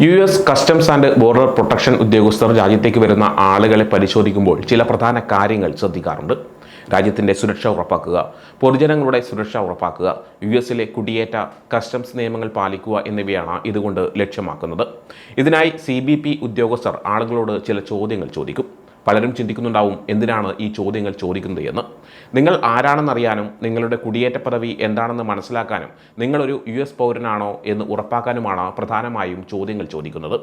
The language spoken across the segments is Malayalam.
US. Customs and border protection ഉദ്യോഗസ്ഥർ രാജ്യത്തേക്ക് വരുന്ന ആളുകളെ പരിശോധിക്കുമ്പോൾ ചില പ്രധാന കാര്യങ്ങൾ ശ്രദ്ധിക്കാറുണ്ട്. രാജ്യത്തിൻ്റെ സുരക്ഷ ഉറപ്പാക്കുക, പൊതുജനങ്ങളുടെ സുരക്ഷ ഉറപ്പാക്കുക, യു.എസിലെ കുടിയേറ്റ കസ്റ്റംസ് നിയമങ്ങൾ പാലിക്കുക എന്നിവയാണ് ഇതുകൊണ്ട് ലക്ഷ്യമാക്കുന്നത്. ഇതിനായി CBP ഉദ്യോഗസ്ഥർ ആളുകളോട് ചില ചോദ്യങ്ങൾ ചോദിക്കും. പലരും ചിന്തിക്കുന്നുണ്ടാവും, എന്തിനാണ് ഈ ചോദ്യങ്ങൾ ചോദിക്കുന്നത് എന്ന്. നിങ്ങൾ ആരാണെന്നറിയാനും നിങ്ങളുടെ കുടിയേറ്റ പദവി എന്താണെന്ന് മനസ്സിലാക്കാനും നിങ്ങളൊരു US പൗരനാണോ എന്ന് ഉറപ്പാക്കാനുമാണ് പ്രധാനമായും ചോദ്യങ്ങൾ ചോദിക്കുന്നത്.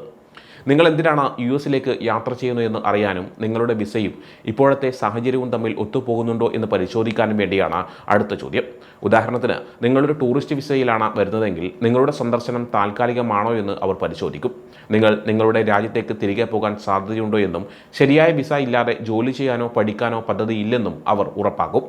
നിങ്ങൾ എന്തിനാണ് US-ലേക്ക് യാത്ര ചെയ്യുന്നു എന്ന് അറിയാനും നിങ്ങളുടെ വിസയും ഇപ്പോഴത്തെ സാഹചര്യവും തമ്മിൽ ഒത്തുപോകുന്നുണ്ടോ എന്ന് പരിശോധിക്കാനും വേണ്ടിയാണ് അടുത്ത ചോദ്യം. ഉദാഹരണത്തിന്, നിങ്ങളൊരു ടൂറിസ്റ്റ് വിസയിലാണ് വരുന്നതെങ്കിൽ നിങ്ങളുടെ സന്ദർശനം താൽക്കാലികമാണോ എന്ന് അവർ പരിശോധിക്കും. നിങ്ങൾ നിങ്ങളുടെ രാജ്യത്തേക്ക് തിരികെ പോകാൻ സാധ്യതയുണ്ടോ എന്നും ശരിയായ വിസ ഇല്ലാതെ ജോലി ചെയ്യാനോ പഠിക്കാനോ പദ്ധതിയില്ലെന്നും അവർ ഉറപ്പാക്കും.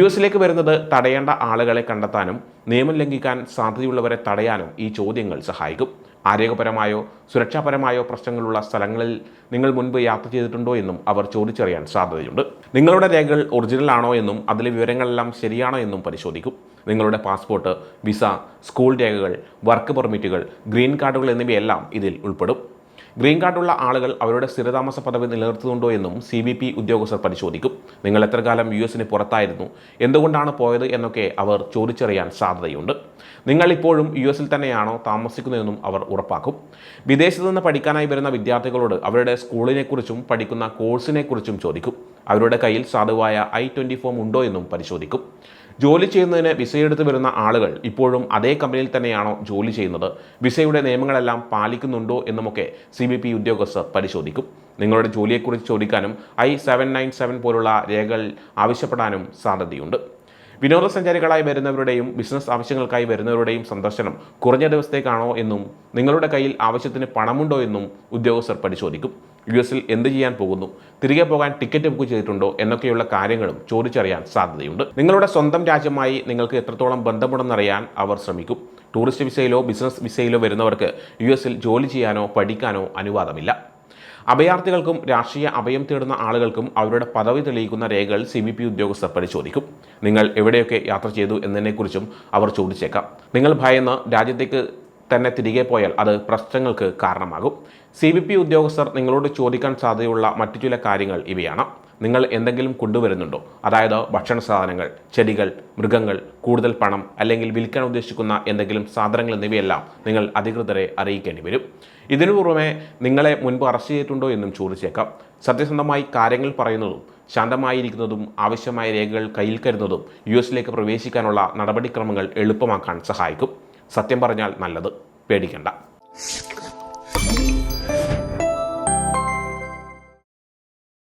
US-ലേക്ക് വരുന്നത് തടയേണ്ട ആളുകളെ കണ്ടെത്താനും നിയമം ലംഘിക്കാൻ സാധ്യതയുള്ളവരെ തടയാനും ഈ ചോദ്യങ്ങൾ സഹായിക്കും. ആരോഗ്യപരമായോ സുരക്ഷാപരമായോ പ്രശ്നങ്ങളുള്ള സ്ഥലങ്ങളിൽ നിങ്ങൾ മുൻപ് യാത്ര ചെയ്തിട്ടുണ്ടോ എന്നും അവർ ചോദിച്ചറിയാൻ സാധ്യതയുണ്ട്. നിങ്ങളുടെ രേഖകൾ ഒറിജിനൽ ആണോ എന്നും അതിലെ വിവരങ്ങളെല്ലാം ശരിയാണോ എന്നും പരിശോധിക്കും. നിങ്ങളുടെ പാസ്പോർട്ട്, വിസ, സ്കൂൾ രേഖകൾ, വർക്ക് പെർമിറ്റുകൾ, ഗ്രീൻ കാർഡുകൾ എന്നിവയെല്ലാം ഇതിൽ ഉൾപ്പെടും. ഗ്രീൻ കാർഡുള്ള ആളുകൾ അവരുടെ സ്ഥിരതാമസ പദവി നിലനിർത്തുന്നുണ്ടോ എന്നും CBP ഉദ്യോഗസ്ഥർ പരിശോധിക്കും. നിങ്ങൾ എത്ര കാലം US-ന് പുറത്തായിരുന്നു, എന്തുകൊണ്ടാണ് പോയത് എന്നൊക്കെ അവർ ചോദിച്ചറിയാൻ സാധ്യതയുണ്ട്. നിങ്ങൾ ഇപ്പോഴും US-ൽ തന്നെയാണോ താമസിക്കുന്നതെന്നും അവർ ഉറപ്പാക്കും. വിദേശത്ത് നിന്ന് പഠിക്കാനായി വരുന്ന വിദ്യാർത്ഥികളോട് അവരുടെ സ്കൂളിനെക്കുറിച്ചും പഠിക്കുന്ന കോഴ്സിനെക്കുറിച്ചും ചോദിക്കും. അവരുടെ കയ്യിൽ സാധുവായ I-20 ഫോം ഉണ്ടോ എന്നും പരിശോധിക്കും. ജോലി ചെയ്യുന്നതിന് വിസയെടുത്ത് വരുന്ന ആളുകൾ ഇപ്പോഴും അതേ കമ്പനിയിൽ തന്നെയാണോ ജോലി ചെയ്യുന്നത്, വിസയുടെ നിയമങ്ങളെല്ലാം പാലിക്കുന്നുണ്ടോ എന്നുമൊക്കെ CBP ഉദ്യോഗസ്ഥർ പരിശോധിക്കും. നിങ്ങളുടെ ജോലിയെക്കുറിച്ച് ചോദിക്കാനും I-797 പോലുള്ള രേഖകൾ ആവശ്യപ്പെടാനും സാധ്യതയുണ്ട്. വിനോദസഞ്ചാരികളായി വരുന്നവരുടെയും ബിസിനസ് ആവശ്യങ്ങൾക്കായി വരുന്നവരുടെയും സന്ദർശനം കുറഞ്ഞ ദിവസത്തേക്കാണോ എന്നും നിങ്ങളുടെ കയ്യിൽ ആവശ്യത്തിന് പണമുണ്ടോ എന്നും ഉദ്യോഗസ്ഥർ പരിശോധിക്കും. US-ൽ എന്ത് ചെയ്യാൻ പോകുന്നു, തിരികെ പോകാൻ ടിക്കറ്റ് ബുക്ക് ചെയ്തിട്ടുണ്ടോ എന്നൊക്കെയുള്ള കാര്യങ്ങളും ചോദിച്ചറിയാൻ സാധ്യതയുണ്ട്. നിങ്ങളുടെ സ്വന്തം രാജ്യമായി നിങ്ങൾക്ക് എത്രത്തോളം ബന്ധമുണ്ടെന്നറിയാൻ അവർ ശ്രമിക്കും. ടൂറിസ്റ്റ് വിസയിലോ ബിസിനസ് വിസയിലോ വരുന്നവർക്ക് US-ൽ ജോലി ചെയ്യാനോ പഠിക്കാനോ അനുവാദമില്ല. അഭയാർത്ഥികൾക്കും രാഷ്ട്രീയ അഭയം തേടുന്ന ആളുകൾക്കും അവരുടെ പദവി തെളിയിക്കുന്ന രേഖകൾ CBP ഉദ്യോഗസ്ഥർ പരിശോധിക്കും. നിങ്ങൾ എവിടെയൊക്കെ യാത്ര ചെയ്തു എന്നതിനെക്കുറിച്ചും അവർ ചോദിച്ചേക്കാം. നിങ്ങൾ ഭയന്ന് രാജ്യത്തേക്ക് തന്നെ തിരികെ പോയാൽ അത് പ്രശ്നങ്ങൾക്ക് കാരണമാകും. CBP ഉദ്യോഗസ്ഥർ നിങ്ങളോട് ചോദിക്കാൻ സാധ്യതയുള്ള മറ്റു ചില കാര്യങ്ങൾ ഇവയാണ്. നിങ്ങൾ എന്തെങ്കിലും കൊണ്ടുവരുന്നുണ്ടോ, അതായത് ഭക്ഷണ സാധനങ്ങൾ, ചെടികൾ, മൃഗങ്ങൾ, കൂടുതൽ പണം അല്ലെങ്കിൽ വിൽക്കാൻ ഉദ്ദേശിക്കുന്ന എന്തെങ്കിലും സാധനങ്ങൾ എന്നിവയെല്ലാം നിങ്ങൾ അധികൃതരെ അറിയിക്കേണ്ടി വരും. ഇതിനു പുറമെ നിങ്ങളെ മുൻപ് അറസ്റ്റ് ചെയ്തിട്ടുണ്ടോ എന്നും ചോദിച്ചേക്കാം. സത്യസന്ധമായി കാര്യങ്ങൾ പറയുന്നതും ശാന്തമായിരിക്കുന്നതും ആവശ്യമായ രേഖകൾ കയ്യിൽ കരുതുന്നതും US-ലേക്ക് പ്രവേശിക്കാനുള്ള നടപടിക്രമങ്ങൾ എളുപ്പമാക്കാൻ സഹായിക്കും. സത്യം പറഞ്ഞാൽ നല്ലത്, പേടിക്കണ്ട.